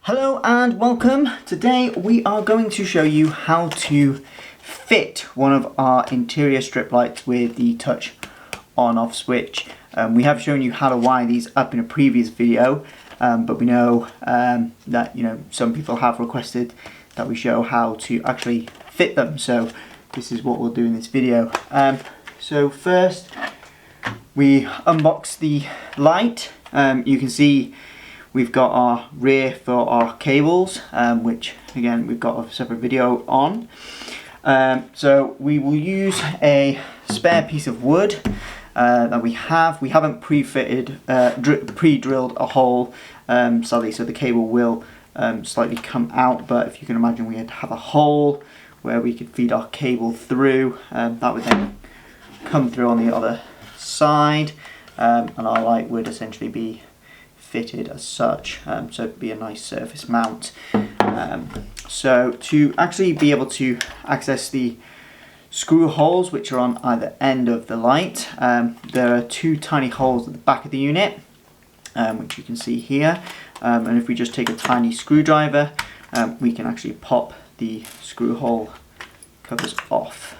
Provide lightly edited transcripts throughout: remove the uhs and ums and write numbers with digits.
Hello and welcome. Today we are going to show you how to fit one of our interior strip lights with the touch on-off switch. We have shown you how to wire these up in a previous video, but we know that some people have requested that we show how to actually fit them, so this is what we'll do in this video. So first we unbox the light. You can see we've got our rear for our cables, which again we've got a separate video on. So we will use a spare piece of wood that we have. We haven't pre-drilled a hole, sadly, so the cable will slightly come out, but if you can imagine, we had to have a hole where we could feed our cable through. That would then come through on the other side, and our light would essentially be fitted as such, so it'd be a nice surface mount. So to actually be able to access the screw holes which are on either end of the light, there are two tiny holes at the back of the unit, which you can see here, and if we just take a tiny screwdriver, we can actually pop the screw hole covers off.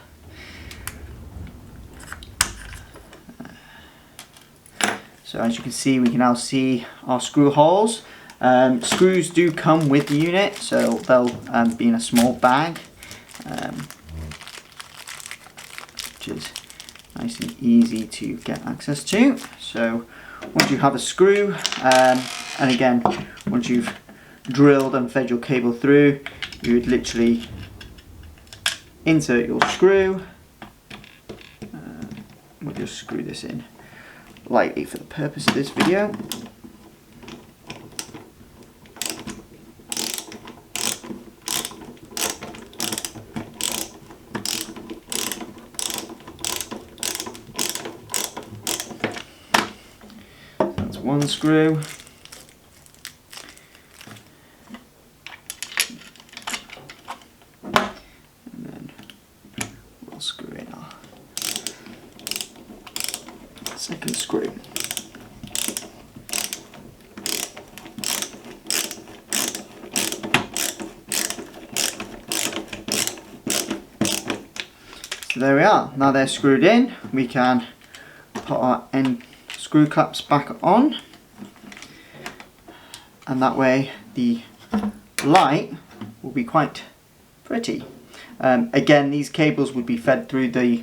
So as you can see, we can now see our screw holes. Screws do come with the unit, so they'll be in a small bag, which is nice and easy to get access to. So once you have a screw, and again, once you've drilled and fed your cable through, you would literally insert your screw. We'll just screw this in lightly for the purpose of this video. That's one screw. And then we'll screw in our second screw. So there we are. Now they're screwed in, we can put our end screw caps back on, and that way the light will be quite pretty. Again, these cables would be fed through the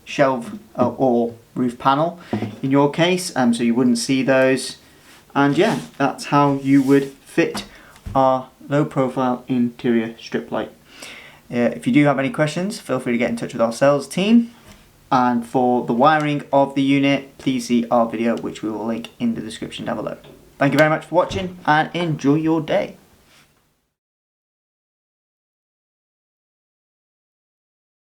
shelf or roof panel in your case, so you wouldn't see those. And yeah, that's how you would fit our low profile interior strip light. If you do have any questions, feel free to get in touch with our sales team, and for the wiring of the unit, please see our video, which we will link in the description down below. Thank you very much for watching and enjoy your day.